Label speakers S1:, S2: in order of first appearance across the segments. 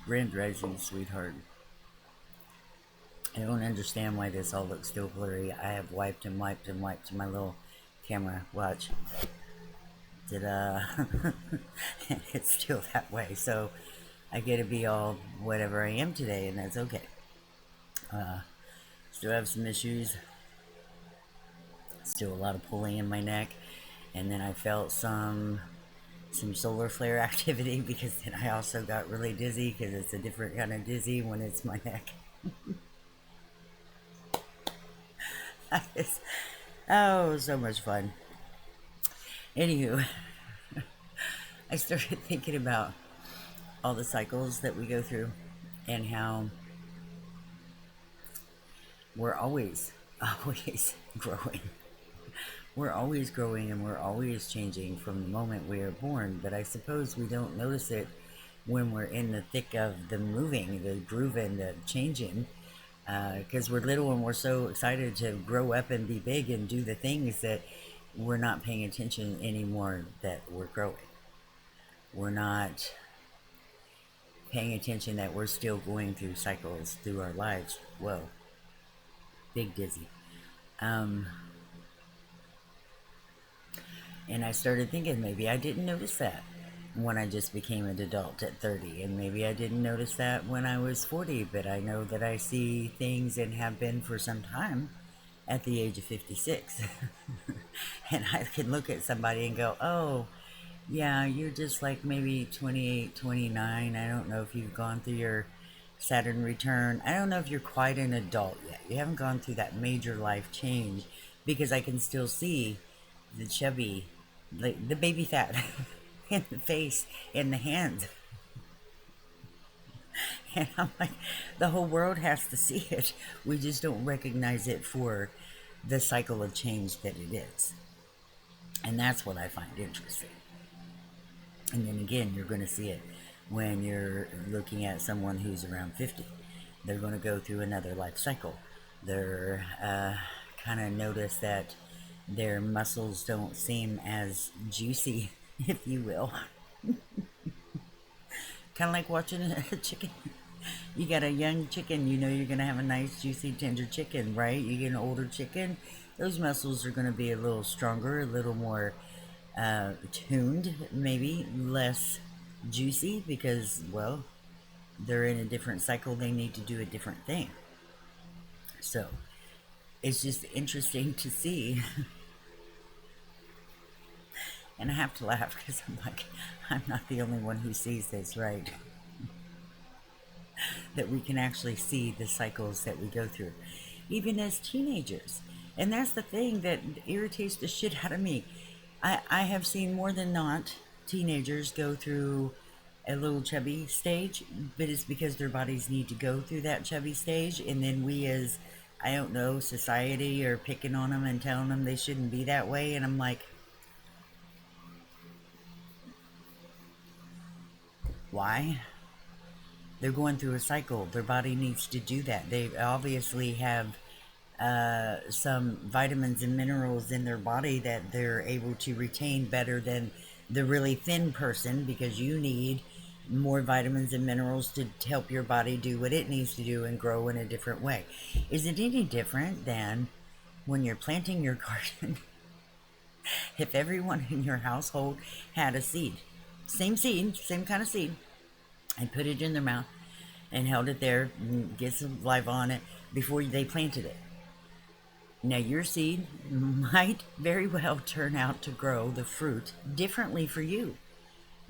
S1: Grand Rising, sweetheart. I don't understand why this all looks still blurry. I have wiped and wiped and wiped my little camera. Watch. Did it's still that way. So I get to be all whatever I am today, and that's okay. Still have some issues. Still a lot of pulling in my neck, and then I felt some solar flare activity because then I also got really dizzy because it's a different kind of dizzy when it's my neck. Oh, so much fun. Anywho, I started thinking about all the cycles that we go through and how we're always, always growing. We're always growing and we're always changing from the moment we are born, but I suppose we don't notice it when we're in the thick of the moving, the grooving, the changing, because we're little and we're so excited to grow up and be big and do the things that we're not paying attention anymore that we're growing. We're not paying attention that we're still going through cycles through our lives. Whoa, big dizzy. Um, and I started thinking maybe I didn't notice that when I just became an adult at 30, and maybe I didn't notice that when I was 40, but I know that I see things and have been for some time at the age of 56. And I can look at somebody and go, oh, yeah, you're just like maybe 28, 29. I don't know if you've gone through your Saturn return. I don't know if you're quite an adult yet. You haven't gone through that major life change because I can still see the chubby, like the baby fat in the face, in the hands. And I'm like, the whole world has to see it. We just don't recognize it for the cycle of change that it is. And that's what I find interesting. And then again, you're going to see it when you're looking at someone who's around 50. They're going to go through another life cycle. They're kind of notice that their muscles don't seem as juicy, if you will. Kind of like watching a chicken. You got a young chicken, you know you're going to have a nice, juicy, tender chicken, right? You get an older chicken, those muscles are going to be a little stronger, a little more tuned, maybe less juicy because, well, they're in a different cycle. They need to do a different thing. So it's just interesting to see. And I have to laugh because I'm like, I'm not the only one who sees this, right? That we can actually see the cycles that we go through, even as teenagers. And that's the thing that irritates the shit out of me. I have seen more than not teenagers go through a little chubby stage, but it's because their bodies need to go through that chubby stage, and then we as, I don't know, society are picking on them and telling them they shouldn't be that way, and I'm like, why? They're going through a cycle. Their body needs to do that. They obviously have some vitamins and minerals in their body that they're able to retain better than the really thin person because you need more vitamins and minerals to help your body do what it needs to do and grow in a different way. Is it any different than when you're planting your garden? If everyone in your household had a seed, same kind of seed, and put it in their mouth and held it there and get some life on it before they planted it. Now, your seed might very well turn out to grow the fruit differently for you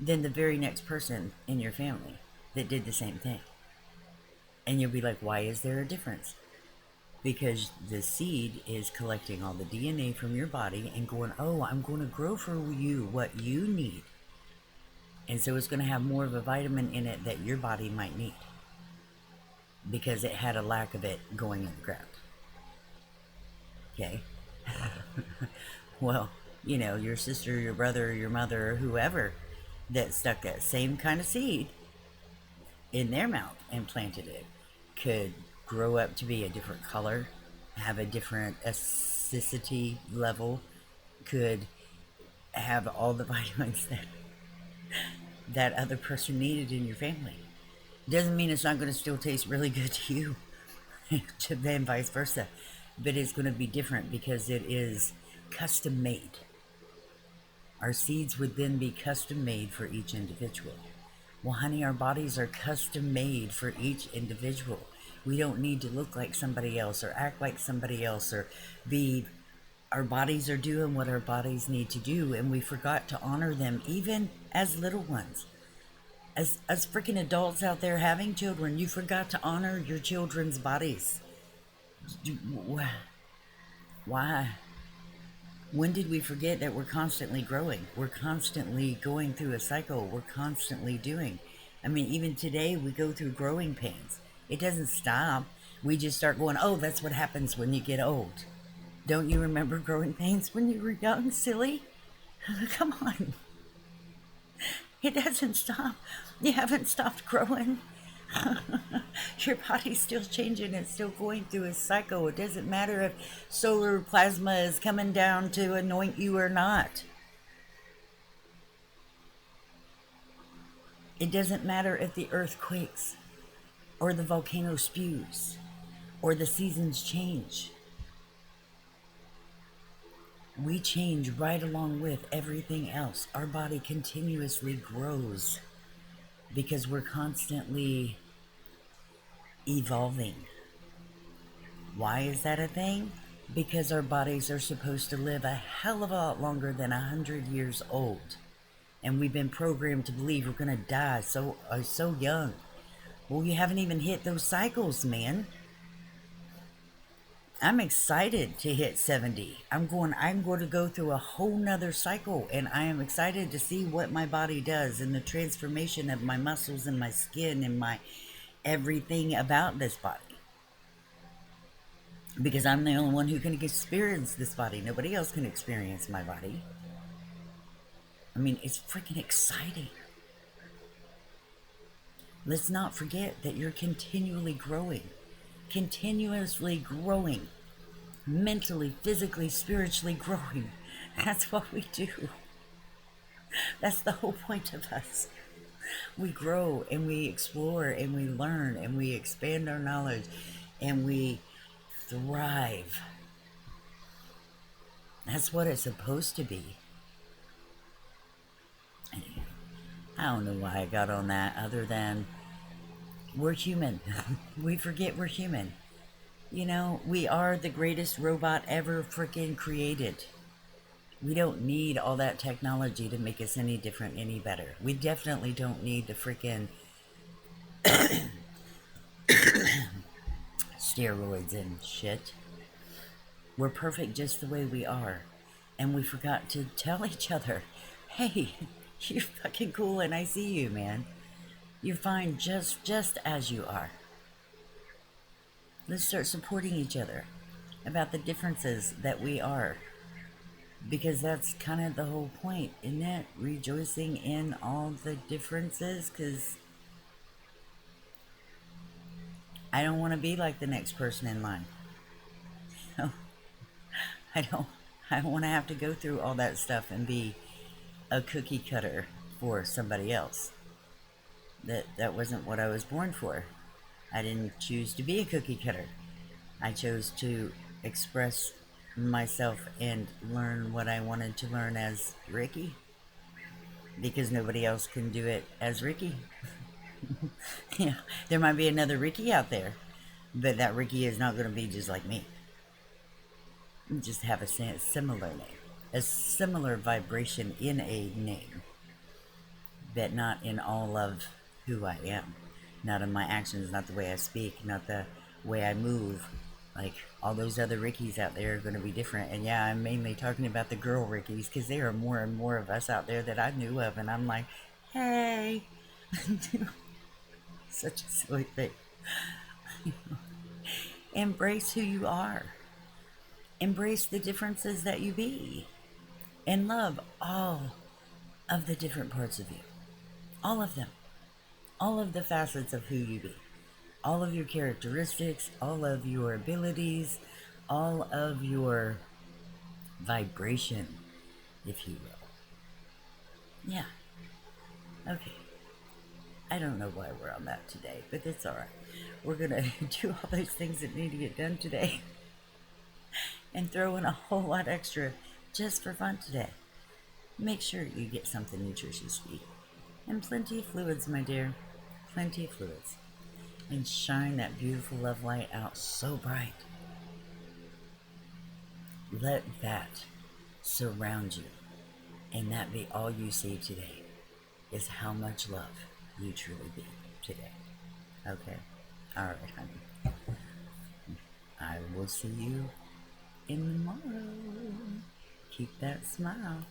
S1: than the very next person in your family that did the same thing. And you'll be like, why is there a difference? Because the seed is collecting all the DNA from your body and going, oh, I'm going to grow for you what you need. And so it's going to have more of a vitamin in it that your body might need because it had a lack of it going in the ground. Okay? Well, you know, your sister, your brother, your mother, whoever that stuck that same kind of seed in their mouth and planted it could grow up to be a different color, have a different acidity level, could have all the vitamins that that other person needed in your family. Doesn't mean it's not going to still taste really good to you, to then vice versa. But it's going to be different because it is custom made. Our seeds would then be custom made for each individual. Well, honey, our bodies are custom made for each individual. We don't need to look like somebody else or act like somebody else or be. Our bodies are doing what our bodies need to do, and we forgot to honor them even as little ones. As freaking adults out there having children, you forgot to honor your children's bodies. Why? When did we forget that we're constantly growing? We're constantly going through a cycle. We're constantly doing. I mean, even today we go through growing pains. It doesn't stop. We just start going, oh, that's what happens when you get old. Don't you remember growing pains when you were young, silly? Come on. It doesn't stop. You haven't stopped growing. Your body's still changing. It's still going through a cycle. It doesn't matter if solar plasma is coming down to anoint you or not. It doesn't matter if the earth quakes or the volcano spews or the seasons change. We change right along with everything else. Our body continuously grows because we're constantly evolving. Why is that a thing? Because our bodies are supposed to live a hell of a lot longer than 100 years old. And we've been programmed to believe we're going to die so young. Well, you haven't even hit those cycles, man. I'm excited to hit 70. I'm going to go through a whole nother cycle, and I am excited to see what my body does and the transformation of my muscles and my skin and my everything about this body. Because I'm the only one who can experience this body. Nobody else can experience my body. I mean, it's freaking exciting. Let's not forget that you're continually growing. Continuously growing. Mentally, physically, spiritually growing. That's what we do. That's the whole point of us. We grow and we explore and we learn and we expand our knowledge and we thrive. That's what it's supposed to be. I don't know why I got on that other than we're human. We forget we're human. You know, we are the greatest robot ever freaking created. We don't need all that technology to make us any different, any better. We definitely don't need the freaking steroids and shit. We're perfect just the way we are. And we forgot to tell each other, hey, you're fucking cool and I see you, man. You're fine just as you are. Let's start supporting each other about the differences that we are. Because that's kind of the whole point, isn't it? Rejoicing in all the differences, because I don't want to be like the next person in line. I don't want to have to go through all that stuff and be a cookie cutter for somebody else. That wasn't what I was born for. I didn't choose to be a cookie cutter. I chose to express myself and learn what I wanted to learn as Ricky. Because nobody else can do it as Ricky. Yeah, there might be another Ricky out there, but that Ricky is not going to be just like me. Just have a similar name. A similar vibration in a name, but not in all of who I am. Not in my actions, not the way I speak, not the way I move. Like, all those other Rickies out there are going to be different. And yeah, I'm mainly talking about the girl Rickies, because there are more and more of us out there that I knew of, and I'm like, hey. Such a silly thing. Embrace who you are. Embrace the differences that you be. And love all of the different parts of you. All of them. All of the facets of who you be. All of your characteristics, all of your abilities, all of your vibration, if you will. Yeah. Okay. I don't know why we're on that today, but it's all right. We're going to do all those things that need to get done today and throw in a whole lot extra just for fun today. Make sure you get something nutritious to eat. And plenty of fluids, my dear. Plenty of fluids. And shine that beautiful love light out so bright. Let that surround you. And that be all you see today, is how much love you truly be today. Okay? Alright, honey. I will see you in tomorrow. Keep that smile.